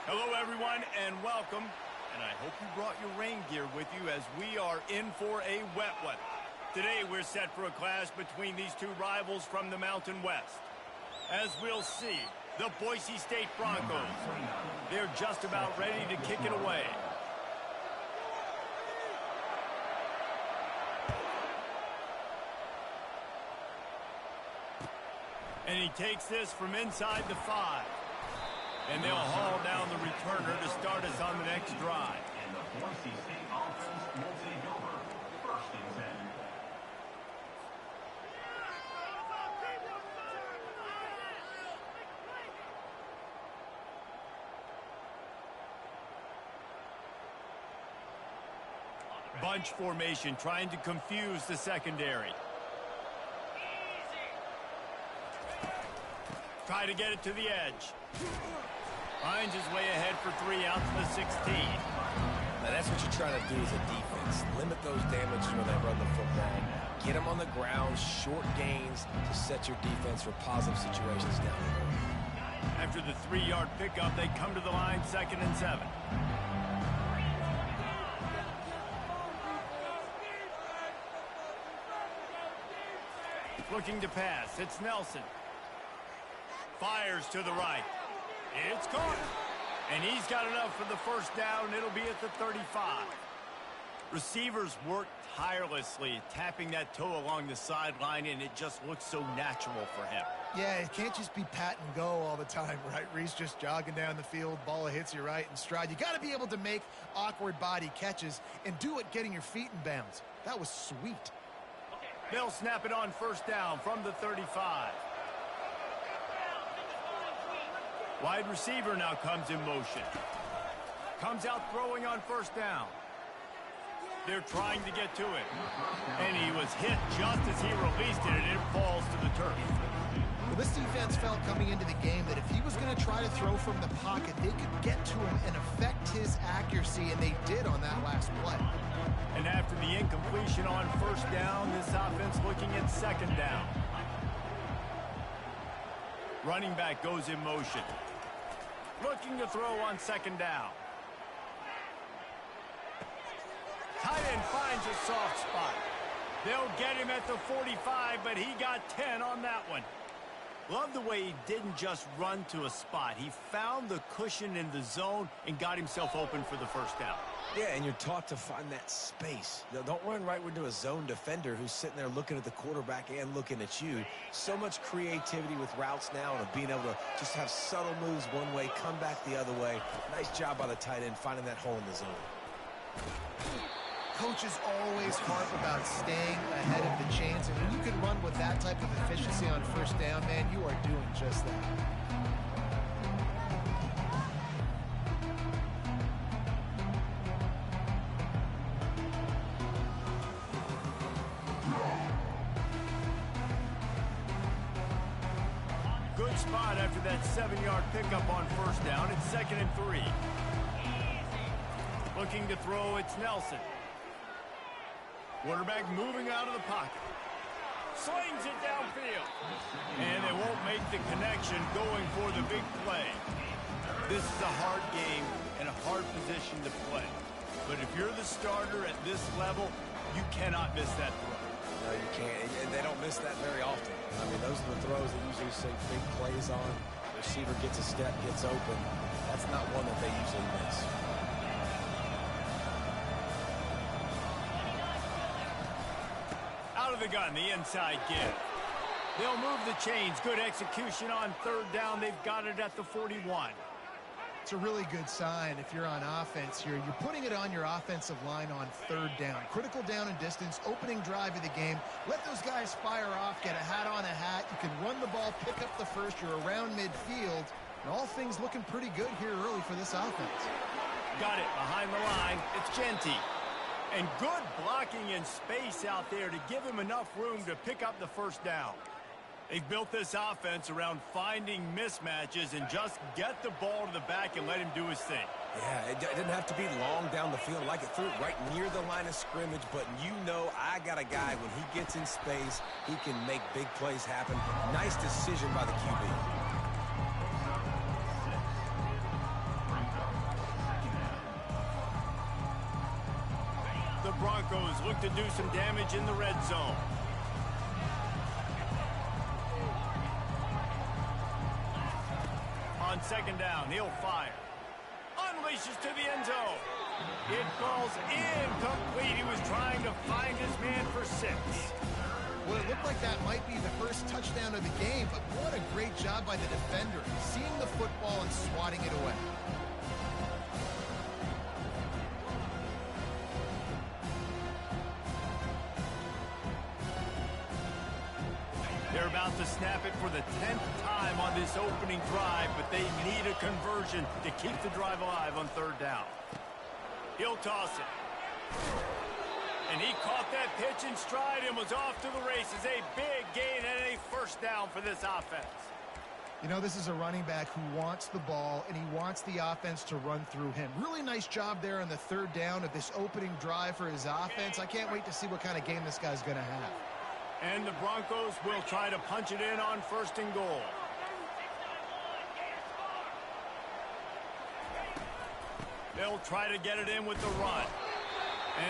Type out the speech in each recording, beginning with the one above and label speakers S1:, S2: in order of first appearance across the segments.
S1: Hello, everyone, and welcome. And I hope you brought your rain gear with you as we are in for a wet one. Today, we're set for a clash between these two rivals from the Mountain West. As we'll see, the Boise State Broncos. They're just about ready to kick it away. And he takes this from inside the 5. And they'll haul down the returner to start us on the next drive.
S2: And the Boise State offense will take over. 1st and 10.
S1: Bunch formation trying to confuse the secondary. Try to get it to the edge. Finds his way ahead for 3 out to the 16.
S3: Now that's what you're trying to do as a defense. Limit those damages when they run the football. Get them on the ground, short gains to set your defense for positive situations down the road.
S1: After the 3-yard pickup, they come to the line 2nd and 7. Looking to pass, it's Nelson. Fires to the right. It's caught. And he's got enough for the 1st down. It'll be at the 35. Receivers work tirelessly, tapping that toe along the sideline, and it just looks so natural for him.
S4: Yeah, it can't just be pat and go all the time, right? Reese just jogging down the field, ball hits you right in stride. You got to be able to make awkward body catches and do it getting your feet in bounds. That was sweet.
S1: They'll snap it on 1st down from the 35. Wide receiver now comes in motion. Comes out throwing on 1st down. They're trying to get to it. And he was hit just as he released it, and it falls to the turf.
S4: Well, this defense felt coming into the game that if he was going to try to throw from the pocket, they could get to him and affect his accuracy, and they did on that last play.
S1: And after the incompletion on 1st down, this offense looking at 2nd down. Running back goes in motion. Looking to throw on 2nd down. Tight end finds a soft spot. They'll get him at the 45, but he got 10 on that one. Love the way he didn't just run to a spot. He found the cushion in the zone and got himself open for the 1st down.
S3: Yeah, and you're taught to find that space. Don't run right into a zone defender who's sitting there looking at the quarterback and looking at you. So much creativity with routes now and being able to just have subtle moves one way, come back the other way. Nice job by the tight end finding that hole in the zone.
S4: Coaches always harp about staying ahead of the chains, and when you can run with that type of efficiency on 1st down, man, you are doing just that.
S1: Good spot after that 7-yard pickup on 1st down. It's 2nd and 3. Looking to throw, it's Nelson. Quarterback moving out of the pocket. Slings it downfield. And they won't make the connection going for the big play. This is a hard game and a hard position to play. But if you're the starter at this level, you cannot miss that throw.
S3: No, you can't. And they don't miss that very often. I mean, those are the throws that usually see big plays on. The receiver gets a step, gets open. That's not one that they usually miss.
S1: Out of the gun, the inside give. They'll move the chains. Good execution on 3rd down. They've got it at the 41.
S4: It's a really good sign if you're on offense here. You're putting it on your offensive line on 3rd down. Critical down and distance, opening drive of the game. Let those guys fire off, get a hat on a hat. You can run the ball, pick up the 1st. You're around midfield. And all things looking pretty good here early for this offense.
S1: Got it behind the line. It's Genty. And good blocking in space out there to give him enough room to pick up the 1st down. They've built this offense around finding mismatches and just get the ball to the back and let him do his thing.
S3: Yeah, it didn't have to be long down the field. Like it threw it right near the line of scrimmage, but you know I got a guy, when he gets in space, he can make big plays happen. Nice decision by the QB.
S1: to do some damage in the red zone. On second down, he'll fire. Unleashes to the end zone. It falls incomplete. He was trying to find his man for 6.
S4: Well, it looked like that might be the first touchdown of the game, but what a great job by the defender, seeing the football and swatting it away.
S1: They're about to snap it for the 10th time on this opening drive, but they need a conversion to keep the drive alive on third down. He'll toss it. And he caught that pitch in stride and was off to the races. A big gain and a first down for this offense.
S4: You know, this is a running back who wants the ball, and he wants the offense to run through him. Really nice job there on the third down of this opening drive for his offense. I can't wait to see what kind of game this guy's going to have.
S1: And the Broncos will try to punch it in on first and goal. They'll try to get it in with the run.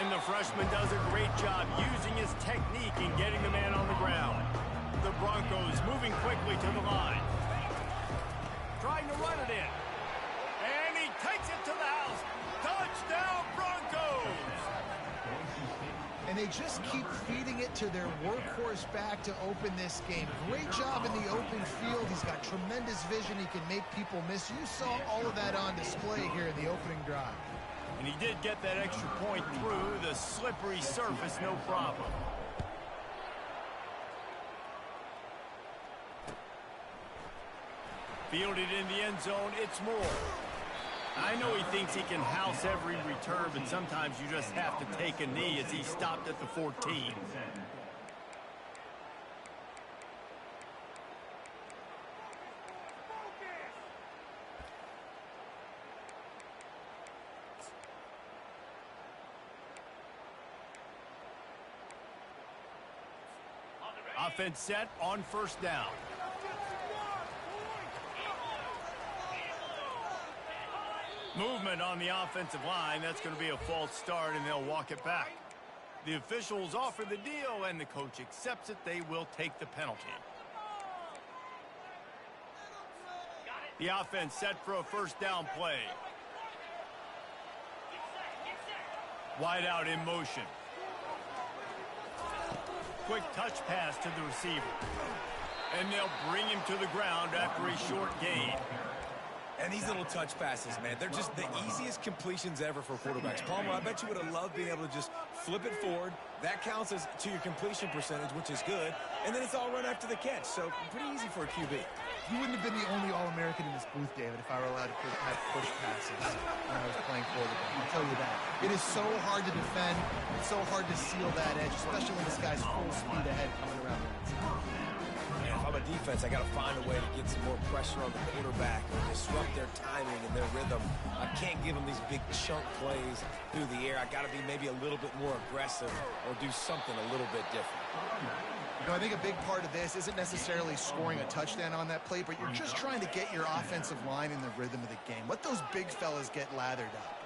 S1: And the freshman does a great job using his technique and getting the man on the ground. The Broncos moving quickly to the line. Trying to run it in. And he takes it to the house. Touchdown, Broncos!
S4: And they just keep feeding it to their workhorse back to open this game. Great job in the open field. He's got tremendous vision. He can make people miss. You saw all of that on display here in the opening drive.
S1: And he did get that extra point through the slippery surface, no problem. Fielded in the end zone, it's Moore. I know he thinks he can house every return, but sometimes you just have to take a knee as he stopped at the 14. Offense set on first down. Movement on the offensive line. That's going to be a false start, and they'll walk it back. The officials offer the deal, and the coach accepts it. They will take the penalty. The offense set for a first down play. Wide out in motion. Quick touch pass to the receiver. And they'll bring him to the ground after a short gain.
S3: And these little touch passes, man, they're just the easiest completions ever for quarterbacks. Palmer, I bet you would have loved being able to just flip it forward. That counts as to your completion percentage, which is good. And then it's all run after the catch. So pretty easy for a QB.
S4: You wouldn't have been the only All-American in this booth, David, if I were allowed to push passes when I was playing quarterback. I'll tell you that. It is so hard to defend. It's so hard to seal that edge, especially when this guy's full speed ahead coming around the inside.
S3: If I'm a defense, I got to find a way to get some more pressure on the quarterback or disrupt their timing and their rhythm. I can't give them these big chunk plays through the air. I got to be maybe a little bit more aggressive or do something a little bit different.
S4: You know, I think a big part of this isn't necessarily scoring a touchdown on that play, but you're just trying to get your offensive line in the rhythm of the game. Let those big fellas get lathered up.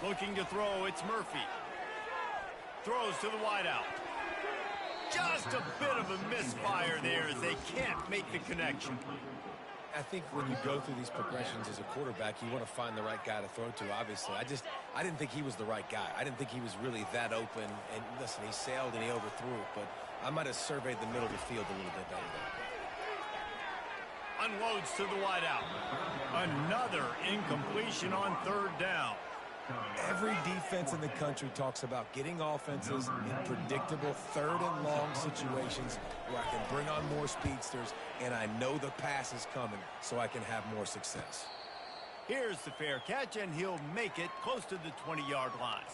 S1: Looking to throw, it's Murphy. Throws to the wideout. Just a bit of a misfire there as they can't make the connection.
S3: I think when you go through these progressions as a quarterback, you want to find the right guy to throw to, obviously. I didn't think he was the right guy. I didn't think he was really that open. And listen, he sailed and he overthrew it, but I might have surveyed the middle of the field a little bit better there.
S1: Unloads to the wideout. Another incompletion on third down.
S3: Every defense in the country talks about getting offenses in predictable third and long situations where I can bring on more speedsters and I know the pass is coming so I can have more success.
S1: Here's the fair catch, and he'll make it close to the 20-yard line.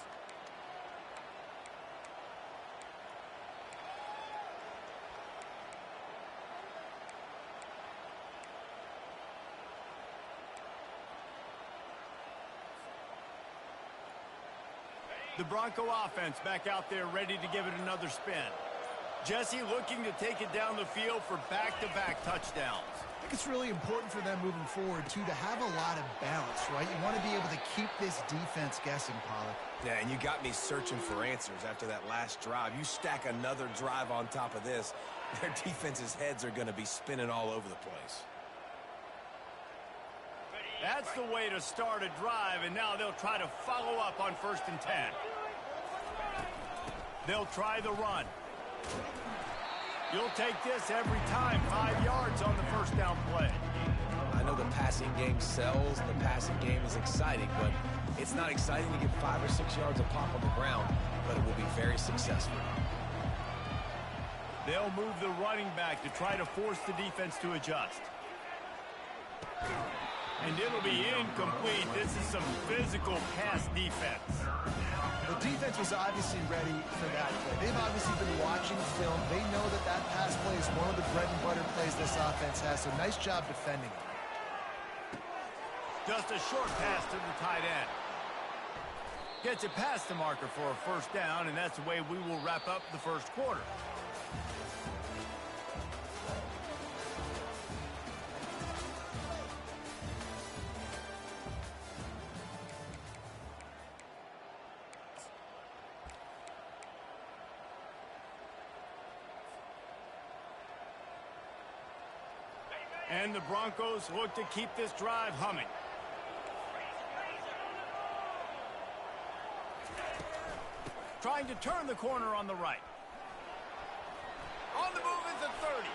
S1: The Bronco offense back out there ready to give it another spin. Jesse looking to take it down the field for back-to-back touchdowns.
S4: I think it's really important for them moving forward, too, to have a lot of balance, right? You want to be able to keep this defense guessing, Pollard.
S3: Yeah, and you got me searching for answers after that last drive. You stack another drive on top of this, their defense's heads are going to be spinning all over the place.
S1: That's the way to start a drive, and now they'll try to follow up on 1st and 10. They'll try the run. You'll take this every time, 5 yards on the 1st down play.
S3: I know the passing game sells, the passing game is exciting, but it's not exciting to get 5 or 6 yards of pop on the ground, but it will be very successful.
S1: They'll move the running back to try to force the defense to adjust. And it'll be incomplete. This is some physical pass defense.
S4: The defense was obviously ready for that play. They've obviously been watching film. They know that that pass play is one of the bread and butter plays this offense has, so nice job defending it.
S1: Just a short pass to the tight end. Gets it past the marker for a 1st down, and that's the way we will wrap up the 1st quarter. And the Broncos look to keep this drive humming. Trying to turn the corner on the right. On the move is the 30.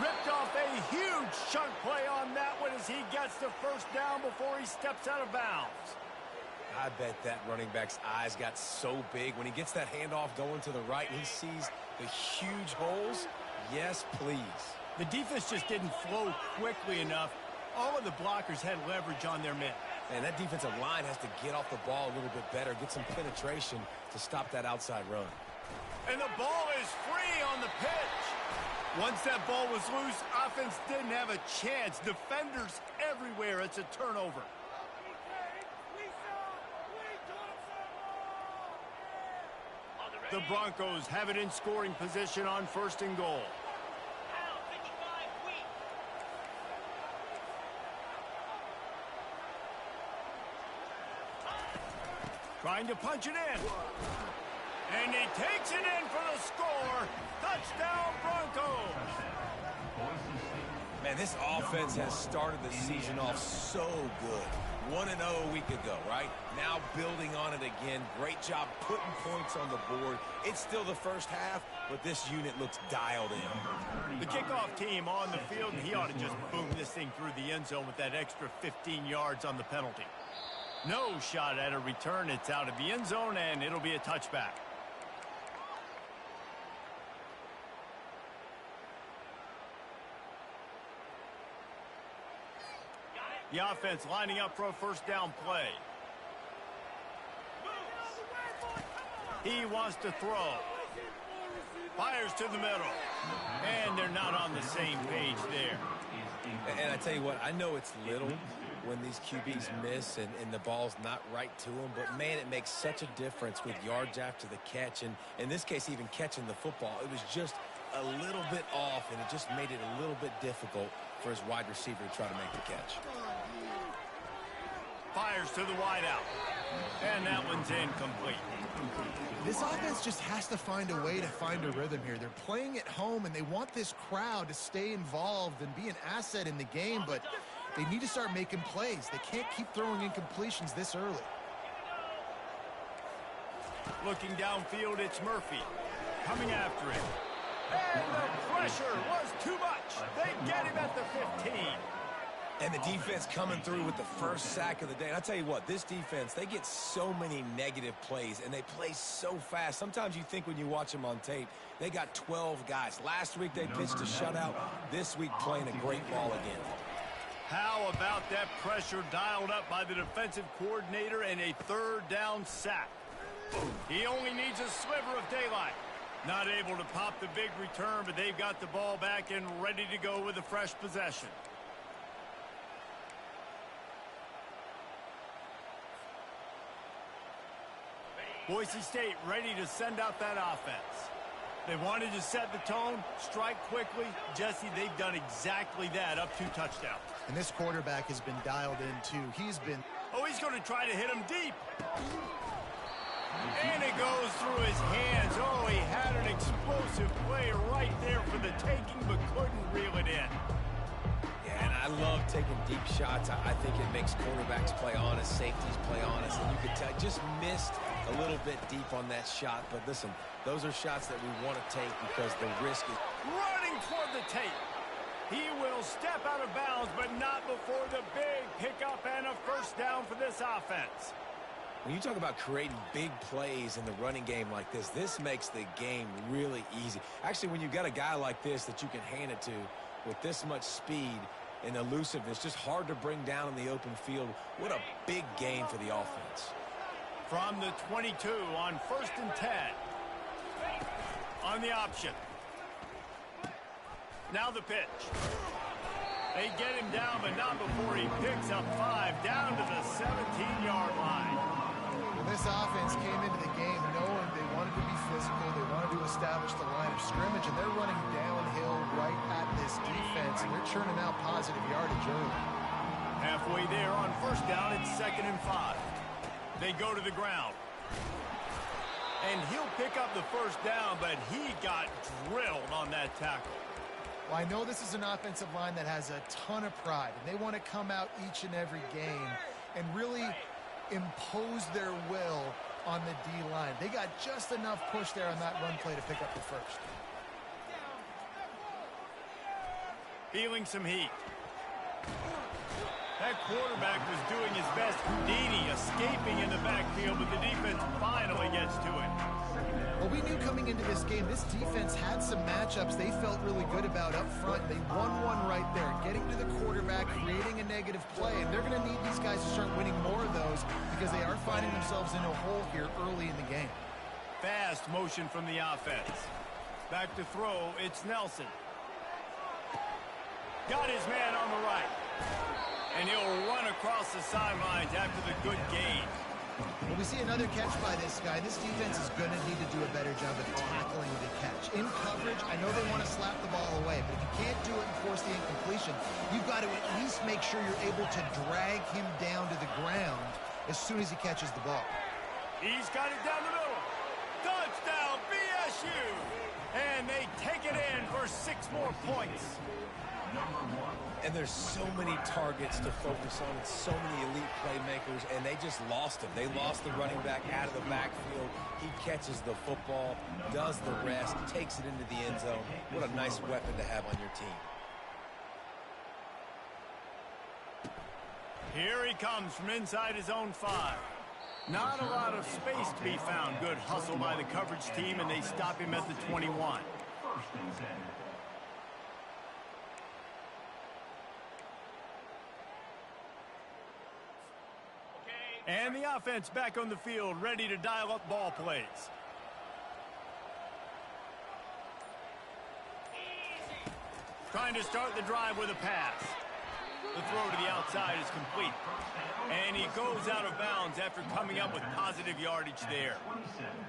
S1: Ripped off a huge chunk play on that one as he gets the 1st down before he steps out of bounds.
S3: I bet that running back's eyes got so big when he gets that handoff going to the right and he sees the huge holes. Yes, please.
S1: The defense just didn't flow quickly enough. All of the blockers had leverage on their men.
S3: And that defensive line has to get off the ball a little bit better, get some penetration to stop that outside run.
S1: And the ball is free on the pitch. Once that ball was loose, offense didn't have a chance. Defenders everywhere. It's a turnover. The Broncos have it in scoring position on 1st and goal. Trying to punch it in. And he takes it in for the score. Touchdown, Broncos.
S3: Man, this offense has started the season off so good. 1-0 a week ago, right? Now building on it again. Great job putting points on the board. It's still the 1st half, but this unit looks dialed in.
S1: The kickoff team on the field, and he ought to just boom this thing through the end zone with that extra 15 yards on the penalty. No shot at a return. It's out of the end zone, and it'll be a touchback. The offense lining up for a 1st down play. He wants to throw. Fires to the middle. And they're not on the same page there.
S3: And I tell you what, I know it's little when these QBs miss and the ball's not right to them, but man, it makes such a difference with yards after the catch. And in this case, even catching the football, it was just a little bit off, and it just made it a little bit difficult for his wide receiver to try to make the catch.
S1: Fires to the wideout. And that one's incomplete.
S4: This offense just has to find a way to find a rhythm here. They're playing at home, and they want this crowd to stay involved and be an asset in the game, but they need to start making plays. They can't keep throwing incompletions this early.
S1: Looking downfield, it's Murphy. Coming after him. And the pressure was too much. They get him at the 15.
S3: And the defense coming through with the 1st sack of the day. And I tell you what, this defense, they get so many negative plays, and they play so fast. Sometimes you think when you watch them on tape, they got 12 guys. Last week they pitched a shutout. This week playing a great ball again.
S1: How about that pressure dialed up by the defensive coordinator and a 3rd down sack? He only needs a sliver of daylight. Not able to pop the big return, but they've got the ball back and ready to go with a fresh possession. Boise State ready to send out that offense. They wanted to set the tone, strike quickly. Jesse, they've done exactly that, up 2 touchdowns.
S4: And this quarterback has been dialed in, too. He's been...
S1: Oh, he's going to try to hit him deep. And it goes through his hands. Oh, he had an explosive play right there for the taking, but couldn't reel it in.
S3: Yeah, and I love taking deep shots. I think it makes quarterbacks play honest, safeties play honest. And you could tell, just missed a little bit deep on that shot. But listen, those are shots that we want to take because the risk is...
S1: Running toward the tape. He will step out of bounds, but not before the big pickup and a first down for this offense.
S3: When you talk about creating big plays in the running game like this makes the game really easy. Actually, when you've got a guy like this that you can hand it to with this much speed and elusiveness, just hard to bring down in the open field. What a big gain for the offense.
S1: From the 22 on 1st and 10. On the option. Now the pitch. They get him down, but not before he picks up 5 down to the 17-yard line.
S4: This offense came into the game knowing they wanted to be physical, they wanted to establish the line of scrimmage, and they're running downhill right at this defense, and they're churning out positive yardage early.
S1: Halfway there on 1st down, it's 2nd and 5. They go to the ground. And he'll pick up the 1st down, but he got drilled on that tackle.
S4: Well, I know this is an offensive line that has a ton of pride, and they want to come out each and every game and really impose their will on the D-line. They got just enough push there on that run play to pick up the 1st.
S1: Feeling some heat. That quarterback was doing his best Houdini, escaping in the backfield, but the defense finally gets to it.
S4: Well, we knew coming into this game, this defense had some matchups they felt really good about up front. They won one right there, getting to the quarterback, creating a negative play, and they're going to need these guys to start winning more of those because they are finding themselves in a hole here early in the game.
S1: Fast motion from the offense. Back to throw, it's Nelson. Got his man on the right. And he'll run across the sidelines after the good gain.
S4: Well, we see another catch by this guy. This defense is going to need to do a better job of tackling the catch. In coverage, I know they want to slap the ball away, but if you can't do it and force the incompletion, you've got to at least make sure you're able to drag him down to the ground as soon as he catches the ball.
S1: He's got it down the middle. Touchdown, BSU! And they take it in for 6 more points.
S3: And there's so many targets to focus on and so many elite playmakers, and they just lost him. They lost the running back out of the backfield. He catches the football, does the rest, takes it into the end zone. What a nice weapon to have on your team.
S1: Here he comes from inside his own 5. Not a lot of space to be found. Good hustle by the coverage team, and they stop him at the 21.
S2: 1st and 10.
S1: And the offense back on the field, ready to dial up ball plays. Trying to start the drive with a pass. The throw to the outside is complete. And he goes out of bounds after coming up with positive yardage there.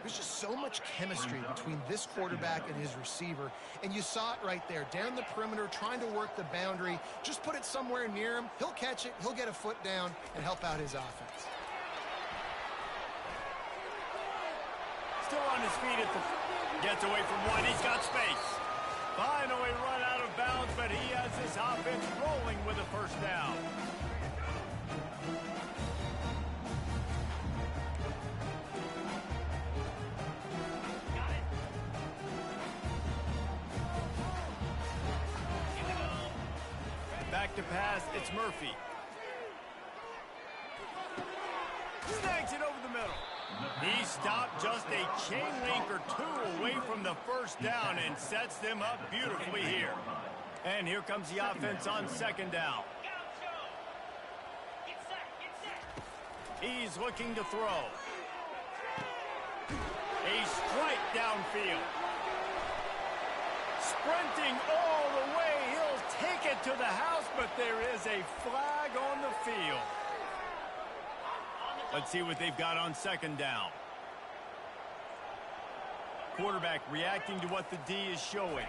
S4: There's just so much chemistry between this quarterback and his receiver, and you saw it right there, down the perimeter, trying to work the boundary. Just put it somewhere near him. He'll catch it, he'll get a foot down, and help out his offense.
S1: Still on his feet at the... Gets away from one. He's got space. Finally run out of bounds, but he has his offense rolling with a 1st down. Back to pass, it's Murphy. Snags it over the middle. He stopped just a chain link or 2 away from the 1st down and sets them up beautifully here. And here comes the offense on 2nd down. He's looking to throw. A strike downfield. Sprinting all the way, he'll take it to the house, but there is a flag on the field. Let's see what they've got on 2nd down. Quarterback reacting to what the D is showing.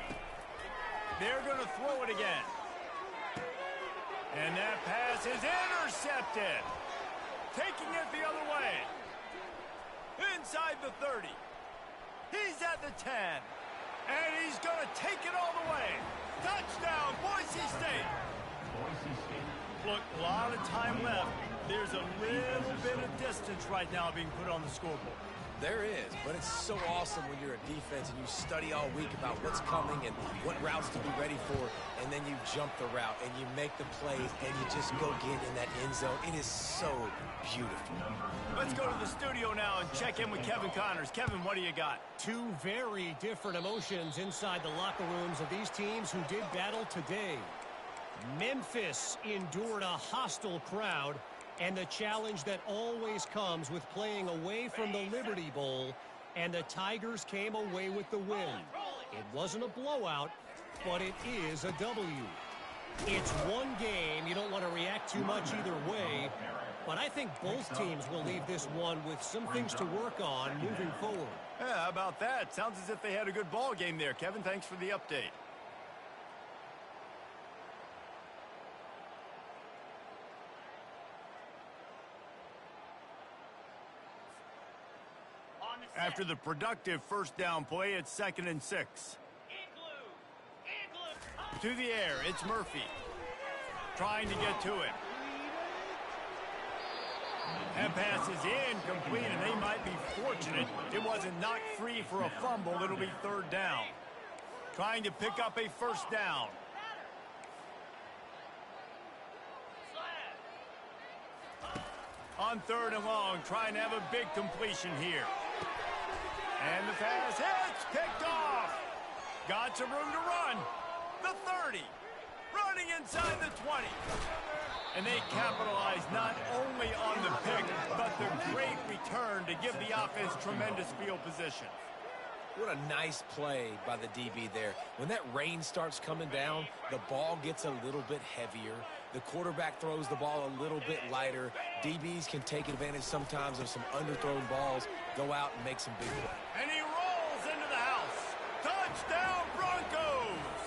S1: They're going to throw it again. And that pass is intercepted. Taking it the other way. Inside the 30. He's at the 10. And he's going to take it all the way. Touchdown, Boise State.
S2: Boise State.
S1: Look, a lot of time left. There's a little bit of distance right now being put on the scoreboard.
S3: There is, but it's so awesome when you're a defense and you study all week about what's coming and what routes to be ready for, and then you jump the route and you make the plays and you just go get in that end zone. It is so beautiful.
S1: Let's go to the studio now and check in with Kevin Connors. Kevin, what do you got?
S5: Two very different emotions inside the locker rooms of these teams who did battle today. Memphis endured a hostile crowd, and the challenge that always comes with playing away from the Liberty Bowl, and the Tigers came away with the win. It wasn't a blowout, but it is a W. It's one game. You don't want to react too much either way, but I think both teams will leave this one with some things to work on moving forward.
S1: Yeah, how about that? Sounds as if they had a good ball game there. Kevin, thanks for the update. After the productive first down play, it's 2nd and 6. To the air, it's Murphy. Trying to get to it. That pass is incomplete, and they might be fortunate it wasn't knocked free for a fumble. It'll be 3rd down. Trying to pick up a first down. On 3rd and long, trying to have a big completion here. And the pass hits, picked off. Got some room to run. The 30, running inside the 20. And they capitalize not only on the pick, but the great return to give the offense tremendous field position.
S3: What a nice play by the DB there. When that rain starts coming down, the ball gets a little bit heavier. The quarterback throws the ball a little bit lighter. DBs can take advantage sometimes of some underthrown balls, go out and make some big plays.
S1: And he rolls into the house. Touchdown, Broncos!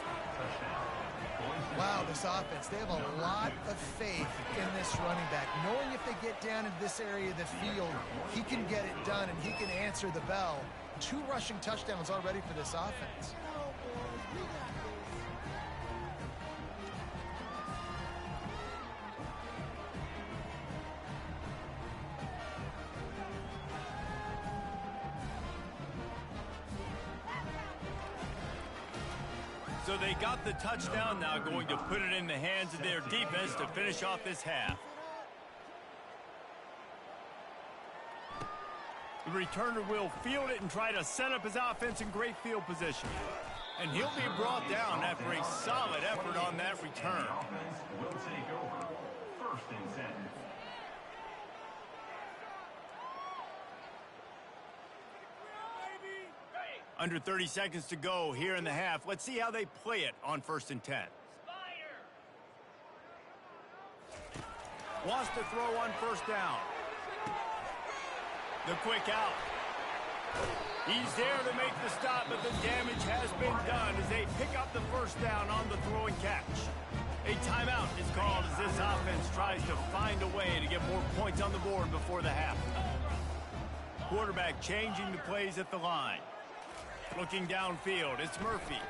S4: Wow, this offense, they have a lot of faith in this running back, knowing if they get down into this area of the field, he can get it done and he can answer the bell. 2 rushing touchdowns already for this offense.
S1: So they got the touchdown, now going to put it in the hands of their defense to finish off this half. The returner will field it and try to set up his offense in great field position. And he'll be brought down after a solid effort on that return.
S2: Offense will take over. 1st and 10.
S1: Under 30 seconds to go here in the half. Let's see how they play it on 1st and 10. Wants to throw on 1st down. The quick out. He's there to make the stop, but the damage has been done as they pick up the 1st down on the throw and catch. A timeout is called as this offense tries to find a way to get more points on the board before the half. Quarterback changing the plays at the line. Looking downfield, it's Murphy.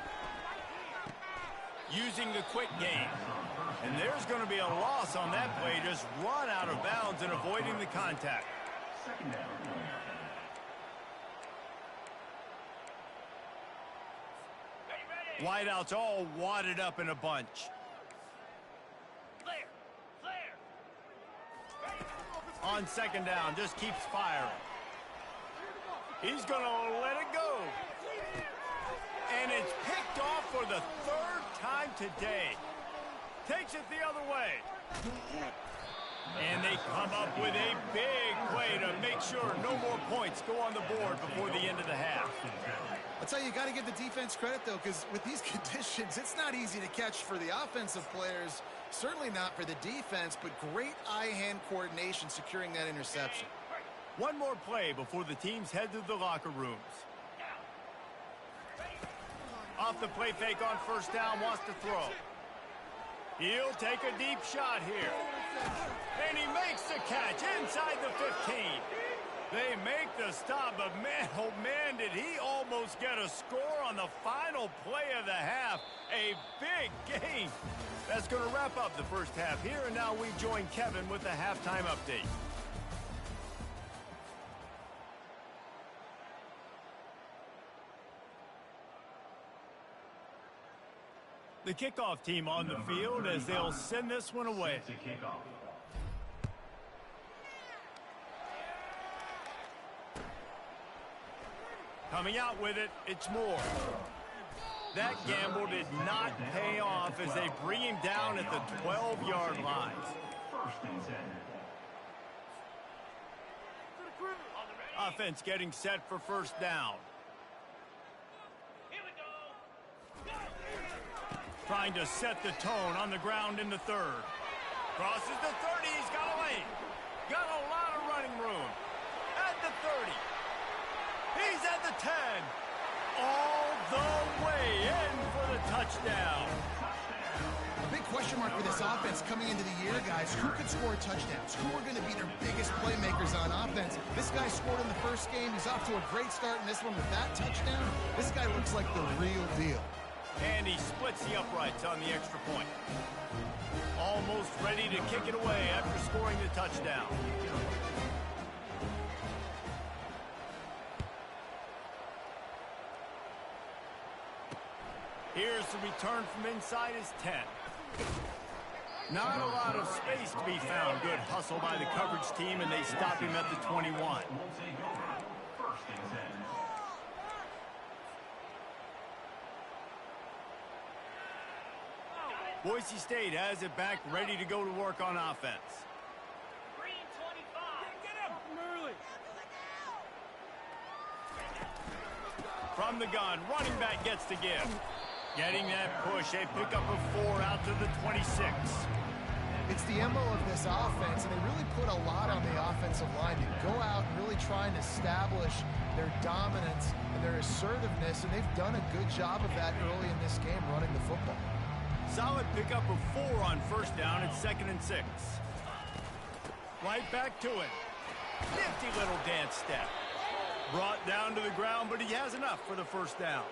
S1: Using the quick game. And there's going to be a loss on that play. Just run out of bounds and avoiding the contact.
S2: 2nd down.
S1: Wideouts all wadded up in a bunch. On 2nd down, just keeps firing. He's going to let it go. And it's picked off for the 3rd time today. Takes it the other way. And they come up with a big play to make sure no more points go on the board before the end of the half.
S4: I'll tell you, you got to give the defense credit, though, because with these conditions, it's not easy to catch for the offensive players. Certainly not for the defense, but great eye-hand coordination securing that interception.
S1: One more play before the teams head to the locker rooms. Off the play fake on first down, wants to throw. He'll take a deep shot here. And he makes the catch inside the 15. They make the stop, but man, oh man, did he almost get a score on the final play of the half. A big gain. That's going to wrap up the first half here, and now we join Kevin with the halftime update. The kickoff team on the field as they'll send this one away. Coming out with it, it's Moore. That gamble did not pay off as they bring him down at the 12-yard line. Offense getting set for first down. Trying to set the tone on the ground in the third. Crosses the 30, he's got a lane. Got a lot of running room. At the 30. He's at the 10. All the way in for the touchdown.
S4: A big question mark for this offense coming into the year, guys. Who could score touchdowns? Who are going to be their biggest playmakers on offense? This guy scored in the first game. He's off to a great start in this one with that touchdown. This guy looks like the real deal.
S1: And he splits the uprights on the extra point. Almost ready to kick it away after scoring the touchdown. Here's the return from inside his 10. Not a lot of space to be found. Good hustle by the coverage team, and they stop him at the 21. Boise State has it back, ready to go to work on offense. From the gun, running back gets the give. Getting that push, a pickup of 4 out to the 26.
S4: It's the MO of this offense, and they really put a lot on the offensive line to go out and really try and establish their dominance and their assertiveness, and they've done a good job of that early in this game running the football.
S1: Solid pickup of 4 on first down at 2nd and 6. Right back to it. Nifty little dance step. Brought down to the ground, but he has enough for the first down.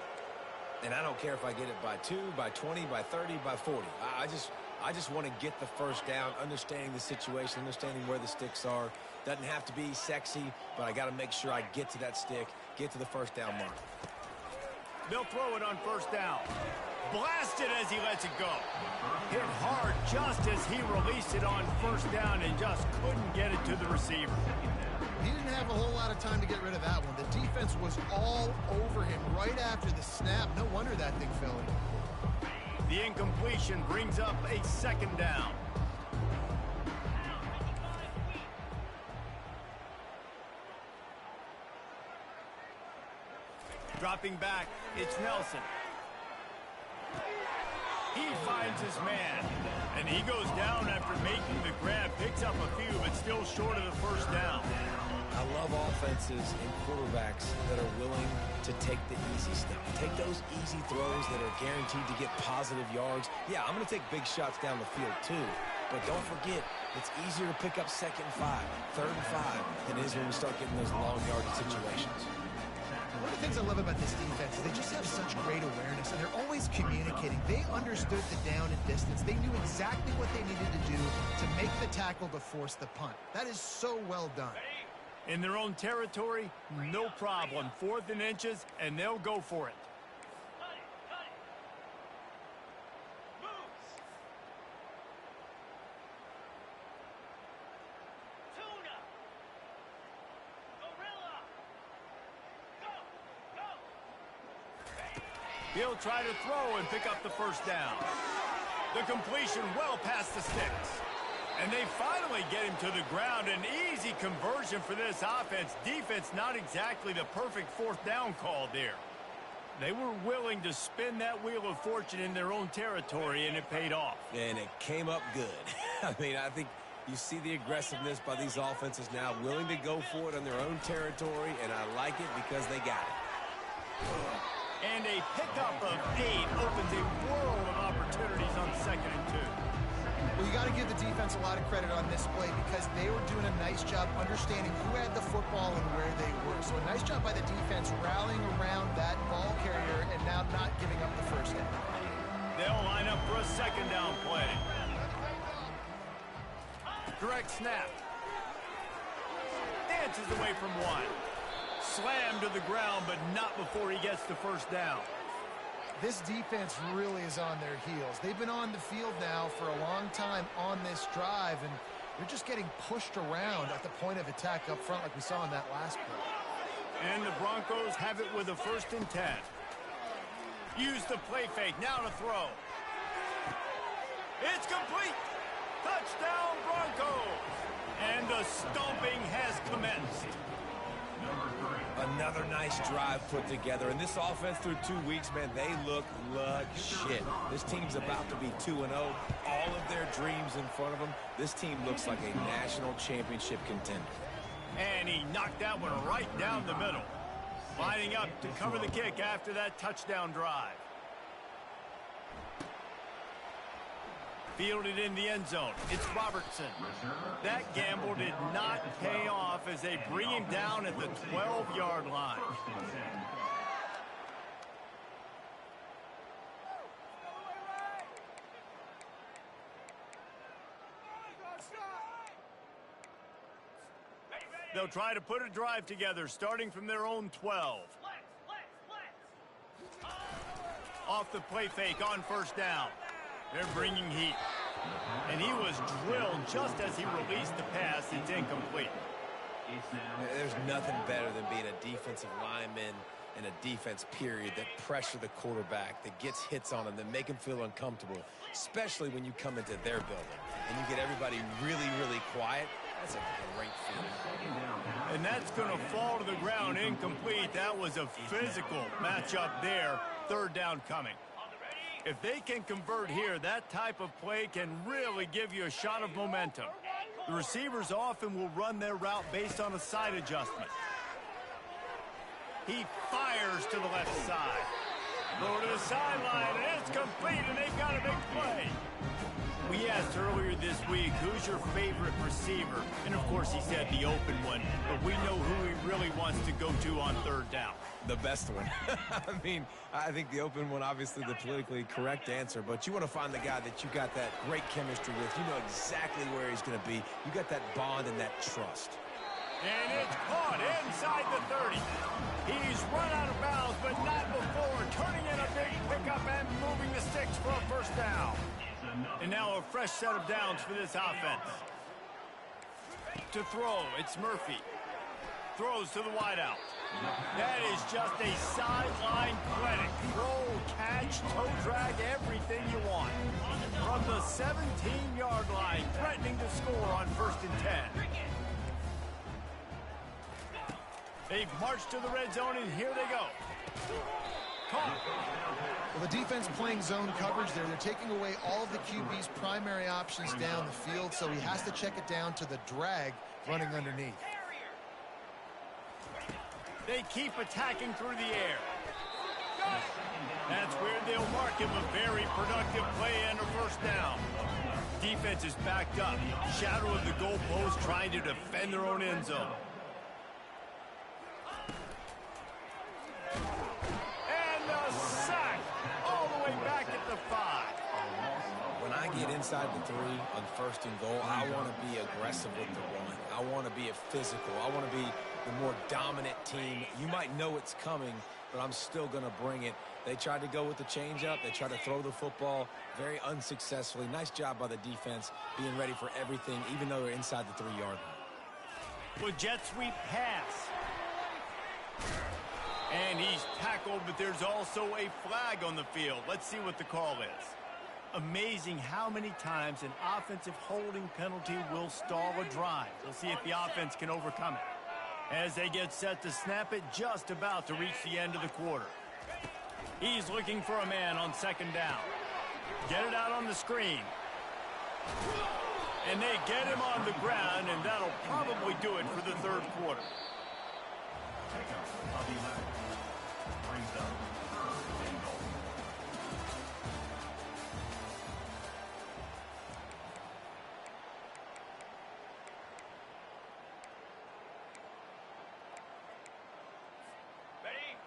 S3: And I don't care if I get it by 2, by 20, by 30, by 40. I just want to get the first down, understanding the situation, understanding where the sticks are. Doesn't have to be sexy, but I got to make sure I get to that stick, get to the first down mark.
S1: They'll throw it on first down. Blasted as he lets it go. Hit hard just as he released it on first down and just couldn't get it to the receiver.
S4: He didn't have a whole lot of time to get rid of that one. The defense was all over him right after the snap. No wonder that thing fell in.
S1: The incompletion brings up a 2nd down. Dropping back, it's Nelson. He finds his man, and he goes down after making the grab, picks up a few, but still short of the first down.
S3: I love offenses and quarterbacks that are willing to take the easy stuff. Take those easy throws that are guaranteed to get positive yards. Yeah, I'm going to take big shots down the field too, but don't forget, it's easier to pick up 2nd and 5, 3rd and 5 than it is when we start getting those long yardage situations.
S4: One of the things I love about this defense is they just have such great awareness, and they're always communicating. They understood the down and distance. They knew exactly what they needed to do to make the tackle to force the punt. That is so well done.
S1: In their own territory, no problem. 4th and inches, and they'll go for it. He'll try to throw and pick up the first down. The completion well past the sticks. And they finally get him to the ground. An easy conversion for this offense. Defense not exactly the perfect 4th down call there. They were willing to spin that wheel of fortune in their own territory, and it paid off.
S3: And it came up good. I mean, I think you see the aggressiveness by these offenses now, willing to go for it on their own territory, and I like it because they got it.
S1: And a pickup of 8 opens a world of opportunities on 2nd and 2.
S4: Well, you got to give the defense a lot of credit on this play because they were doing a nice job understanding who had the football and where they were. So a nice job by the defense rallying around that ball carrier and now not giving up the first down.
S1: They'll line up for a 2nd down play. Direct snap. Dances away from one. Slammed to the ground, but not before he gets the first down.
S4: This defense really is on their heels. They've been on the field now for a long time on this drive, and they're just getting pushed around at the point of attack up front like we saw in that last play.
S1: And the Broncos have it with a 1st and 10. Use the play fake, now to throw. It's complete. Touchdown, Broncos. And the stomping has commenced.
S3: Another nice drive put together. And this offense through 2 weeks, man, they look like shit. This team's about to be 2-0. All of their dreams in front of them. This team looks like a national championship contender.
S1: And he knocked that one right down the middle. Lining up to cover the kick after that touchdown drive. Fielded in the end zone. It's Robertson. That gamble did not pay off as they bring him down at the 12-yard line. They'll try to put a drive together, starting from their own 12. Off the play fake on 1st down. They're bringing heat. And he was drilled just as he released the pass. It's incomplete.
S3: There's nothing better than being a defensive lineman and a defense period that pressure the quarterback, that gets hits on him, that make him feel uncomfortable, especially when you come into their building and you get everybody really, really quiet. That's a great feeling.
S1: And that's going to fall to the ground incomplete. That was a physical matchup there. 3rd down coming. If they can convert here, that type of play can really give you a shot of momentum. The receivers often will run their route based on a side adjustment. He fires to the left side. Throw to the sideline, and it's complete, and they've got a big play. We asked earlier this week, who's your favorite receiver? And, of course, he said the open one. But we know who he really wants to go to on 3rd down.
S3: The best one. I mean, I think the open one, obviously the politically correct answer, but you want to find the guy that you got that great chemistry with. You know exactly where he's going to be. You got that bond and that trust.
S1: And it's caught inside the 30. He's run out of bounds, but not before turning in a big pickup and moving the sticks for a 1st down. And now a fresh set of downs for this offense. To throw, it's Murphy. Throws to the wideout. That is just a sideline clinic. Throw, catch, toe drag, everything you want. From the 17-yard line, threatening to score on 1st and 10. They've marched to the red zone, and here they go. Caught.
S4: Well, the defense playing zone coverage there. They're taking away all of the QB's primary options down the field, so he has to check it down to the drag running underneath.
S1: They keep attacking through the air. That's where they'll mark him a very productive play and a 1st down. Defense is backed up. Shadow of the goalpost trying to defend their own end zone. And a sack all the way back at the 5.
S3: When I get inside the 3 on 1st and goal, I want to be aggressive with the run. I want to be a physical. I want to be the more dominant team. You might know it's coming, but I'm still going to bring it. They tried to go with the changeup. They tried to throw the football very unsuccessfully. Nice job by the defense being ready for everything, even though they're inside the 3-yard line.
S1: With jet sweep pass. And he's tackled, but there's also a flag on the field. Let's see what the call is. Amazing how many times an offensive holding penalty will stall a drive. We'll see if the offense can overcome it. As they get set to snap it, just about to reach the end of the quarter. He's looking for a man on 2nd down. Get it out on the screen. And they get him on the ground, and that'll probably do it for the 3rd quarter.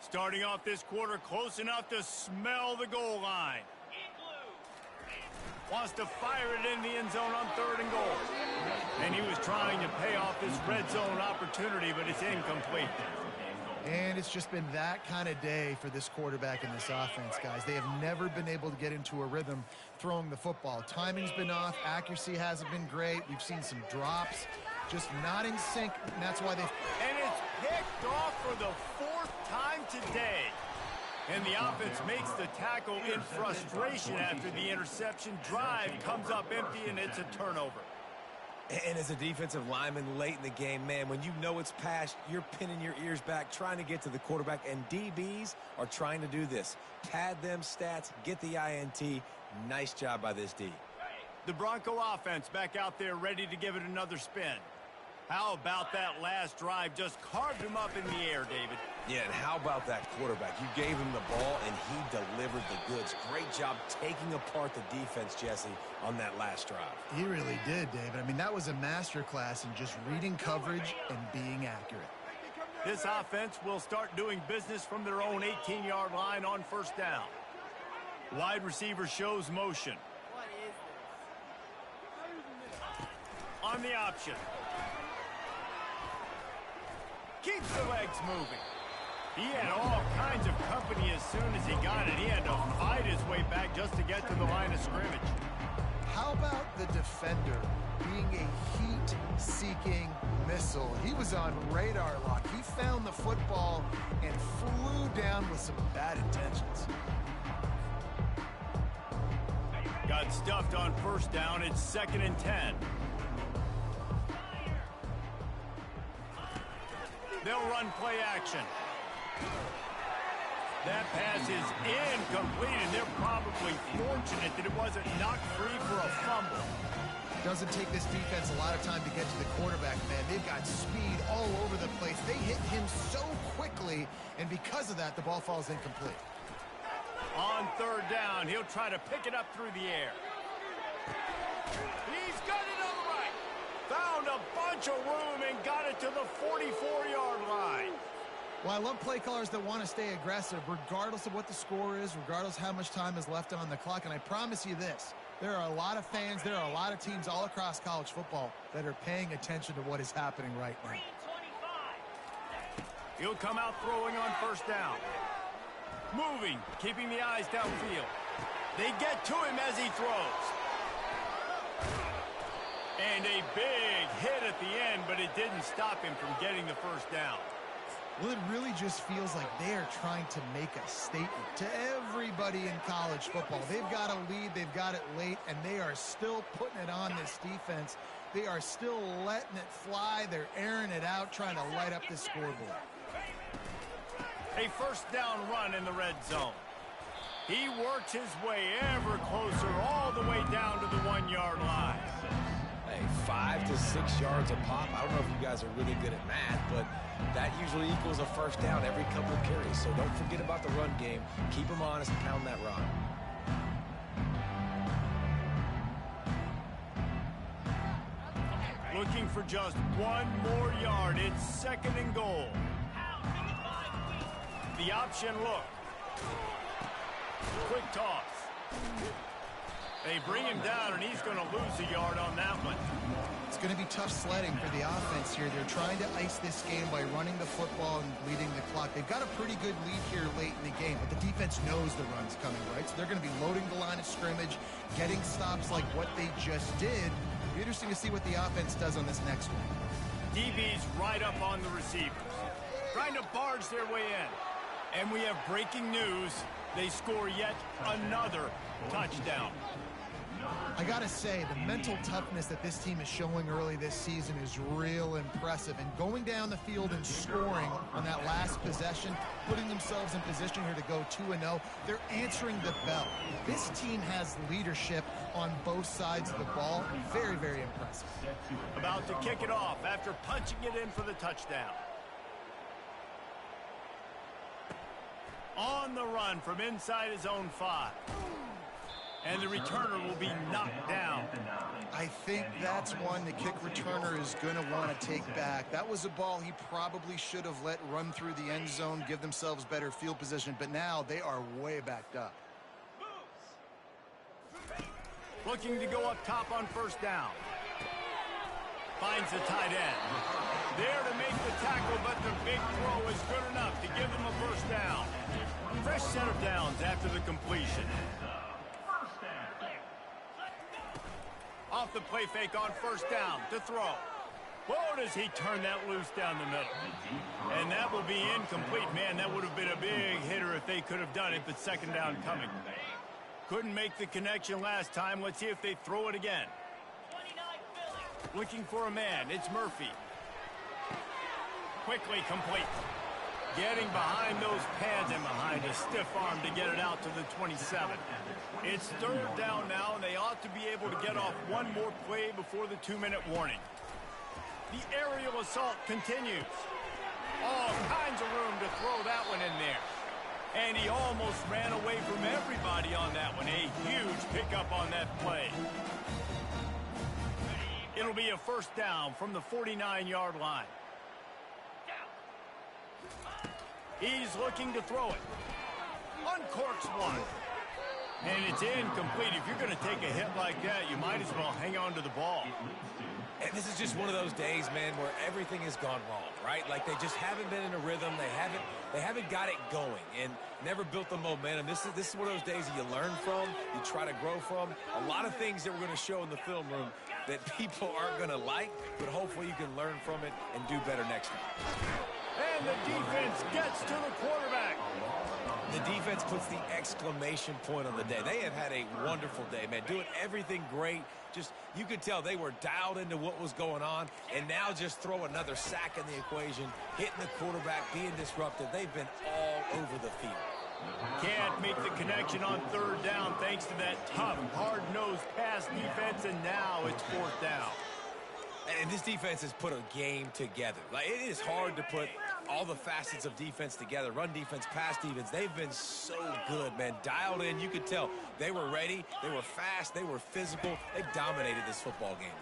S1: Starting off this quarter close enough to smell the goal line. Wants to fire it in the end zone on 3rd and goal. And he was trying to pay off this red zone opportunity, but it's incomplete.
S4: And it's just been that kind of day for this quarterback and this offense, guys. They have never been able to get into a rhythm throwing the football. Timing's been off. Accuracy hasn't been great. We've seen some drops. Just not in sync, and that's why they've...
S1: And it's picked off for the 4th time today. And the offense makes the tackle in frustration after the interception. Drive comes up empty, and it's a turnover.
S3: And as a defensive lineman late in the game, man, when you know it's past, you're pinning your ears back, trying to get to the quarterback, and DBs are trying to do this. Pad them stats, get the INT. Nice job by this D.
S1: The Bronco offense back out there ready to give it another spin. How about that last drive? Just carved him up in the air, David.
S3: Yeah, and how about that quarterback? You gave him the ball, and he delivered the goods. Great job taking apart the defense, Jesse, on that last drive.
S4: He really did, David. I mean, that was a masterclass in just reading coverage and being accurate.
S1: This offense will start doing business from their own 18-yard line on 1st down. Wide receiver shows motion. On the option. Keeps the legs moving. He had all kinds of company as soon as he got it. He had to fight his way back just to get to the line of scrimmage.
S4: How about the defender being a heat-seeking missile? He was on radar lock. He found the football and flew down with some bad intentions.
S1: Got stuffed on 1st down. It's 2nd and 10. They'll run play action. That pass is incomplete, and they're probably fortunate that it wasn't knocked free for a fumble.
S4: Doesn't take this defense a lot of time to get to the quarterback, man. They've got speed all over the place. They hit him so quickly, and because of that, the ball falls incomplete.
S1: On 3rd down, he'll try to pick it up through the air. He's got it on the right. Found a bunch of room and got it to the 44-yard line.
S4: Well, I love play callers that want to stay aggressive, regardless of what the score is, regardless how much time is left on the clock. And I promise you this, there are a lot of fans, there are a lot of teams all across college football that are paying attention to what is happening right now.
S1: He'll come out throwing on 1st down. Moving, keeping the eyes downfield. They get to him as he throws. And a big hit at the end, but it didn't stop him from getting the 1st down.
S4: Well, it really just feels like they are trying to make a statement to everybody in college football. They've got a lead, they've got it late, and they are still putting it on this defense. They are still letting it fly. They're airing it out, trying to light up this scoreboard.
S1: A 1st down run in the red zone. He works his way ever closer all the way down to the 1-yard line.
S3: Hey, 5 to 6 yards a pop. I don't know if you guys are really good at math, but that usually equals a 1st down every couple of carries. So don't forget about the run game. Keep them honest and pound that rock.
S1: Looking for just 1 more yard. It's 2nd and goal. The option look. Quick toss. They bring him down, and he's going to lose a yard on that one.
S4: It's going to be tough sledding for the offense here. They're trying to ice this game by running the football and bleeding the clock. They've got a pretty good lead here late in the game, but the defense knows the run's coming, right? So they're going to be loading the line of scrimmage, getting stops like what they just did. It'll be interesting to see what the offense does on this next one.
S1: DB's right up on the receivers, trying to barge their way in. And we have breaking news. They score yet another touchdown.
S4: I got to say, the mental toughness that this team is showing early this season is real impressive. And going down the field and scoring on that last possession, putting themselves in position here to go 2-0, they're answering the bell. This team has leadership on both sides of the ball. Very, very impressive.
S1: About to kick it off after punching it in for the touchdown. On the run from inside his own 5. And the returner will be knocked down.
S4: I think that's one the kick returner is going to want to take back. That was a ball he probably should have let run through the end zone, give themselves better field position, but now they are way backed up.
S1: Looking to go up top on first down. Finds the tight end. There to make the tackle, but the big throw is good enough to give them a first down. Fresh set of downs after the completion. Off the play fake on first down to throw. Whoa, does he turn that loose down the middle. And that will be incomplete. Man, that would have been a big hitter if they could have done it, but second down coming. Couldn't make the connection last time. Let's see if they throw it again. Looking for a man. It's Murphy. Quickly complete. Getting behind those pads and behind a stiff arm to get it out to the 27. It's third down now, and they ought to be able to get off one more play before the 2-minute warning. The aerial assault continues. All kinds of room to throw that one in there. And he almost ran away from everybody on that one. A huge pickup on that play. It'll be a first down from the 49-yard line. He's looking to throw it. Uncorks one. And it's incomplete. If you're going to take a hit like that, you might as well hang on to the ball.
S3: And this is just one of those days, man, where everything has gone wrong, right? Like they just haven't been in a rhythm. They haven't got it going and never built the momentum. This is one of those days that you learn from, you try to grow from. A lot of things that we're going to show in the film room that people aren't going to like, but hopefully you can learn from it and do better next time.
S1: And the defense gets to the quarterback.
S3: The defense puts the exclamation point on the day. They have had a wonderful day, man. Doing everything great. Just, you could tell they were dialed into what was going on, and now just throw another sack in the equation, hitting the quarterback, being disruptive. They've been all over the field.
S1: Can't make the connection on third down thanks to that tough, hard-nosed pass defense, and now it's fourth down.
S3: And this defense has put a game together. Like, it is hard to put all the facets of defense together. Run defense, pass defense. They've been so good, man. Dialed in. You could tell they were ready. They were fast. They were physical. They dominated this football game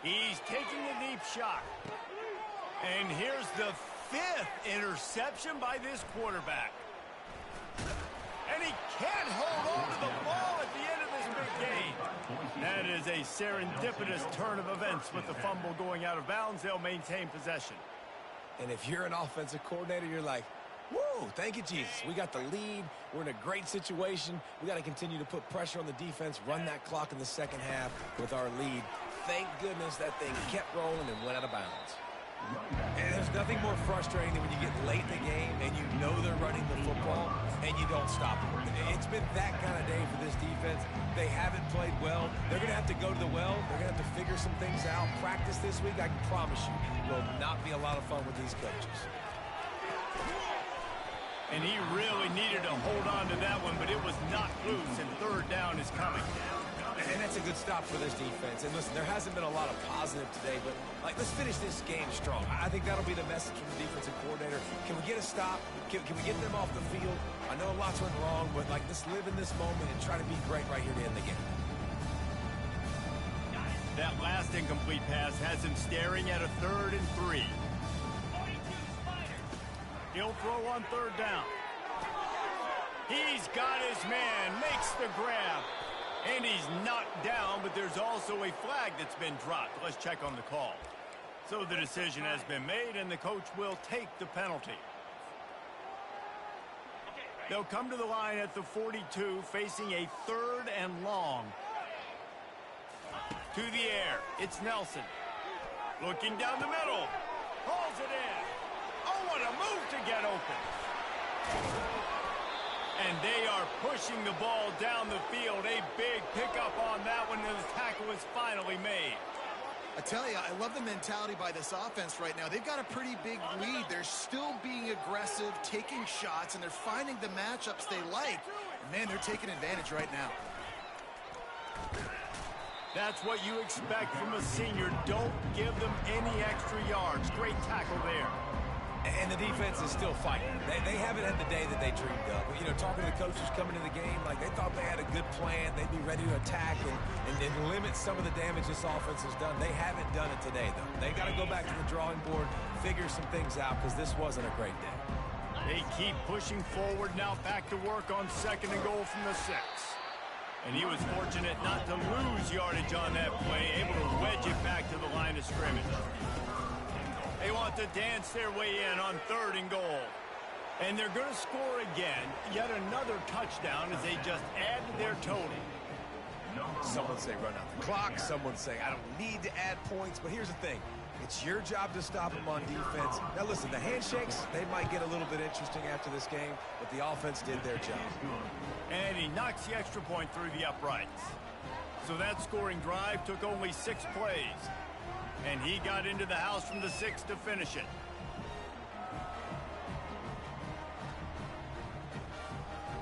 S3: today.
S1: He's taking a deep shot. And here's the 5th interception by this quarterback. And he can't hold on to the ball at the end of this big game. That is a serendipitous turn of events with the fumble going out of bounds. They'll maintain possession.
S3: And if you're an offensive coordinator, you're like, whoa, thank you, Jesus. We got the lead. We're in a great situation. We got to continue to put pressure on the defense, run that clock in the second half with our lead. Thank goodness that thing kept rolling and went out of bounds. And there's nothing more frustrating than when you get late in the game and you know they're running the football and you don't stop it. It's been that kind of day for this defense. They haven't played well. They're going to have to go to the well. They're going to have to figure some things out. Practice this week, I can promise you, will not be a lot of fun with these coaches.
S1: And he really needed to hold on to that one, but it was not loose, and third down is coming.
S3: And that's a good stop for this defense. And listen, there hasn't been a lot of positive today, but let's finish this game strong. I think that'll be the message from the defensive coordinator. Can we get a stop? Can we get them off the field? I know lots went wrong, but let's live in this moment and try to be great right here to end the game.
S1: That last incomplete pass has him staring at a 3rd and 3. He'll throw on third down. He's got his man, makes the grab. And he's knocked down, but there's also a flag that's been dropped. Let's check on the call. So the decision has been made, and the coach will take the penalty. They'll come to the line at the 42, facing a 3rd and long. To the air, it's Nelson. Looking down the middle. Hauls it in. Oh, what a move to get open. And they are pushing the ball down the field. A big pickup on that one, and the tackle is finally made.
S4: I tell you, I love the mentality by this offense right now. They've got a pretty big lead. They're still being aggressive, taking shots, and they're finding the matchups they like. And man, they're taking advantage right now.
S1: That's what you expect from a senior. Don't give them any extra yards. Great tackle there.
S3: And the defense is still fighting. They haven't had the day that they dreamed of. You know, talking to the coaches coming into the game, like they thought they had a good plan. They'd be ready to attack and limit some of the damage this offense has done. They haven't done it today, though. They got to go back to the drawing board, figure some things out, because this wasn't a great day.
S1: They keep pushing forward now, back to work on 2nd and goal from the 6. And he was fortunate not to lose yardage on that play, able to wedge it back to the line of scrimmage. They want to dance their way in on 3rd and goal. And they're going to score again, yet another touchdown as they just add to their total.
S3: Someone say run out the clock. Someone say I don't need to add points. But here's the thing. It's your job to stop them on defense. Now, listen, the handshakes, they might get a little bit interesting after this game, but the offense did their job.
S1: And he knocks the extra point through the uprights. So that scoring drive took only 6 plays. And he got into the house from the 6 to finish it.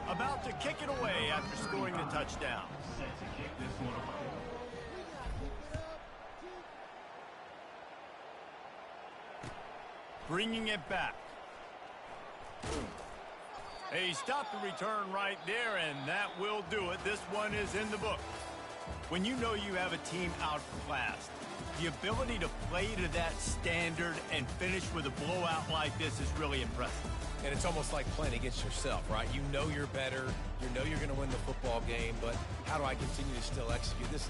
S1: About to kick it away after scoring the touchdown.
S2: Set to kick this one away.
S1: Bringing it back. They stopped the return right there, and that will do it. This one is in the book. When you know you have a team outclassed, the ability to play to that standard and finish with a blowout like this is really impressive.
S3: And it's almost like playing against yourself, right? You know you're better. You know you're going to win the football game, but how do I continue to still execute this?